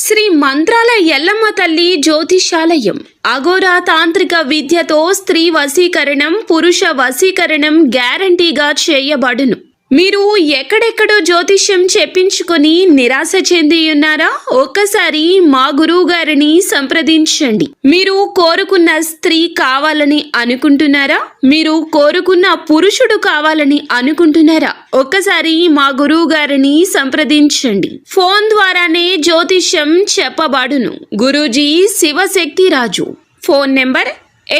శ్రీ మంత్రాల ఎల్లమ్మ తల్లి జ్యోతిషాలయం అఘోరా తాంత్రిక విద్యతో స్త్రీ వశీకరణం పురుష వశీకరణం గ్యారంటీగా చేయబడును. మీరు ఎక్కడెక్కడో జ్యోతిష్యం చెప్పించుకొని నిరాశ చెంది ఉన్నారా? ఒక్కసారి మా గురువు గారిని సంప్రదించండి. మీరు కోరుకున్న స్త్రీ కావాలని అనుకుంటున్నారా? మీరు కోరుకున్న పురుషుడు కావాలని అనుకుంటున్నారా? ఒక్కసారి మా గురువు గారిని సంప్రదించండి. ఫోన్ ద్వారానే జ్యోతిష్యం చెప్పబడును. గురూజీ శివశక్తి రాజు. Phone number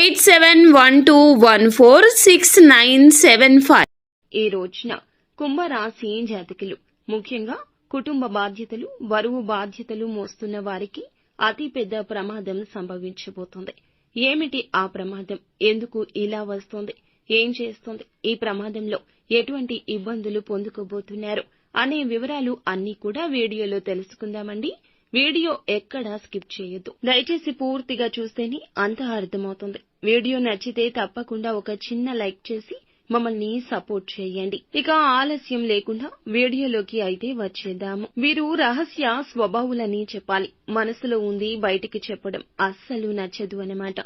8712146975. ఈ రోజున కుంభరాశి జాతకులు, ముఖ్యంగా కుటుంబ బాధ్యతలు, బరువు బాధ్యతలు మోస్తున్న వారికి అతి పెద్ద ప్రమాదం సంభవించబోతోంది. ఏమిటి ఆ ప్రమాదం? ఎందుకు ఇలా వస్తోంది? ఏం చేస్తోంది? ఈ ప్రమాదంలో ఎటువంటి ఇబ్బందులు పొందుకోబోతున్నారు అనే వివరాలు అన్నీ కూడా వీడియోలో తెలుసుకుందామండి. వీడియో ఎక్కడా స్కిప్ చేయొద్దు. దయచేసి పూర్తిగా చూస్తేనే అంతా అర్థమవుతుంది. వీడియో నచ్చితే తప్పకుండా ఒక చిన్న లైక్ చేసి మమ్మల్ని సపోర్ట్ చేయండి. ఇక ఆలస్యం లేకుండా వీడియోలోకి అయితే వచ్చేద్దాము. వీరు రహస్య స్వభావులని చెప్పాలి. మనసులో ఉంది బయటికి చెప్పడం అస్సలు నచ్చదు అన్నమాట.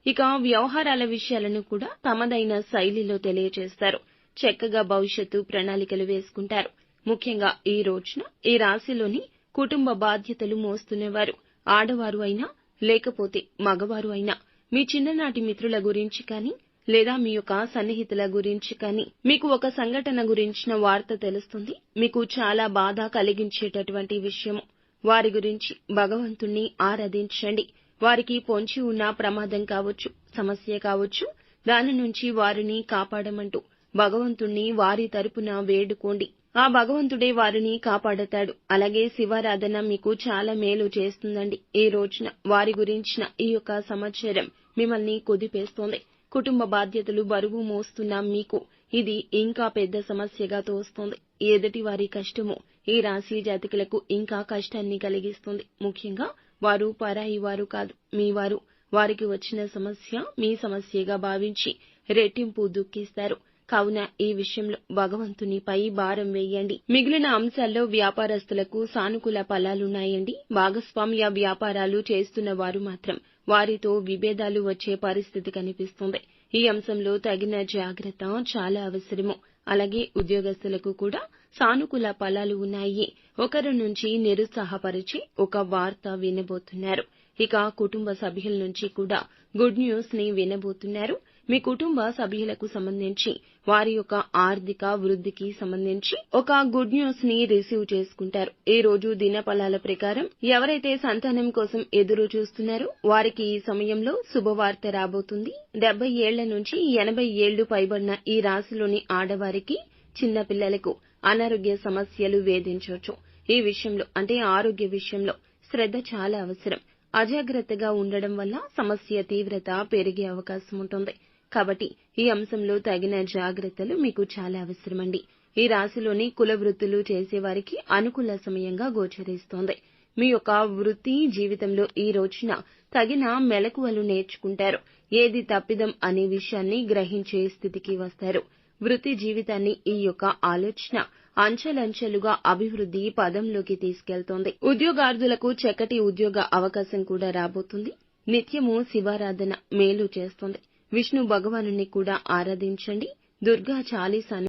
ఇక వ్యవహారాల విషయాలను కూడా తమదైన శైలిలో తెలియజేస్తారు. చక్కగా భవిష్యత్తు ప్రణాళికలు వేసుకుంటారు. ముఖ్యంగా ఈ రోజున ఈ రాశిలోని కుటుంబ బాధ్యతలు మోస్తున్నవారు ఆడవారు అయినా లేకపోతే మగవారు అయినా మీ చిన్ననాటి మిత్రుల గురించి కానీ లేదా మీ యొక్క సన్నిహితుల గురించి కానీ మీకు ఒక సంఘటన గురించిన వార్త తెలుస్తుంది. మీకు చాలా బాధ కలిగించేటటువంటి విషయము. వారి గురించి భగవంతుణ్ణి ఆరాధించండి. వారికి పొంచి ఉన్న ప్రమాదం కావచ్చు, సమస్య కావచ్చు, దాని నుంచి వారిని కాపాడమంటూ భగవంతుణ్ణి వారి తరపున వేడుకోండి. ఆ భగవంతుడే వారిని కాపాడతాడు. అలాగే శివారాధన మీకు చాలా మేలు చేస్తుందండి. ఈ రోజున వారి గురించిన ఈ యొక్క సమాచారం మిమ్మల్ని కుదిపేస్తోంది. కుటుంబ బాధ్యతలు బరువు మోస్తున్న మీకు ఇది ఇంకా పెద్ద సమస్యగా తోస్తోంది. ఎదుటి వారి కష్టము ఈ రాశి జాతకులకు ఇంకా కష్టాన్ని కలిగిస్తుంది. ముఖ్యంగా వారు పరాయి వారు కాదు, మీ వారు. వారికి వచ్చిన సమస్య మీ సమస్యగా భావించి రెట్టింపు దుఃఖిస్తారు. కావున ఈ విషయంలో భగవంతునిపై భారం వేయండి. మిగిలిన అంశాల్లో వ్యాపారస్తులకు సానుకూల ఫలాలున్నాయండి. భాగస్వామ్య వ్యాపారాలు చేస్తున్న వారు మాత్రం వారితో విభేదాలు వచ్చే పరిస్థితి కనిపిస్తుంది. ఈ అంశంలో తగిన జాగ్రత్త చాలా అవసరము. అలాగే ఉద్యోగస్తులకు కూడా సానుకూల ఫలాలు ఉన్నాయి. ఒకరి నుంచి నిరుత్సాహపరిచి ఒక వార్త వినబోతున్నారు. ఇక కుటుంబ సభ్యుల నుంచి కూడా గుడ్ న్యూస్ ని వినబోతున్నారు. మీ కుటుంబ సభ్యులకు సంబంధించి వారి యొక్క ఆర్థిక వృద్ధికి సంబంధించి ఒక గుడ్ న్యూస్ ని రిసీవ్ చేసుకుంటారు. ఈ రోజు దినఫలాల ప్రకారం ఎవరైతే సంతానం కోసం ఎదురు చూస్తున్నారో వారికి ఈ సమయంలో శుభవార్త రాబోతుంది. 70 ఏళ్ల నుంచి 80 ఏళ్లు పైబడిన ఈ రాశిలోని ఆడవారికి, చిన్న పిల్లలకు అనారోగ్య సమస్యలు వేధించవచ్చు. ఈ విషయంలో అంటే ఆరోగ్య విషయంలో శ్రద్ధ చాలా అవసరం. అజాగ్రత్తగా ఉండడం వల్ల సమస్య తీవ్రత పెరిగే అవకాశం ఉంటుంది. కాబట్టి ఈ అంశంలో తగిన జాగ్రత్తలు మీకు చాలా అవసరమండి. ఈ రాశిలోని కుల వృత్తులు చేసేవారికి అనుకూల సమయంగా గోచరిస్తోంది. మీ యొక్క వృత్తి జీవితంలో ఈ రోజున తగిన మెలకువలు నేర్చుకుంటారు. ఏది తప్పిదం అనే విషయాన్ని గ్రహించే స్థితికి వస్తారు. వృత్తి జీవితాన్ని ఈ యొక్క ఆలోచన అంచెలంచెలుగా అభివృద్ధి పదంలోకి తీసుకెళ్తోంది. ఉద్యోగార్థులకు చక్కటి ఉద్యోగ అవకాశం కూడా రాబోతుంది. నిత్యము శివారాధన మేలు చేస్తోంది. విష్ణు భగవానుని కూడా ఆరాధించండి. దుర్గా చాలీసాను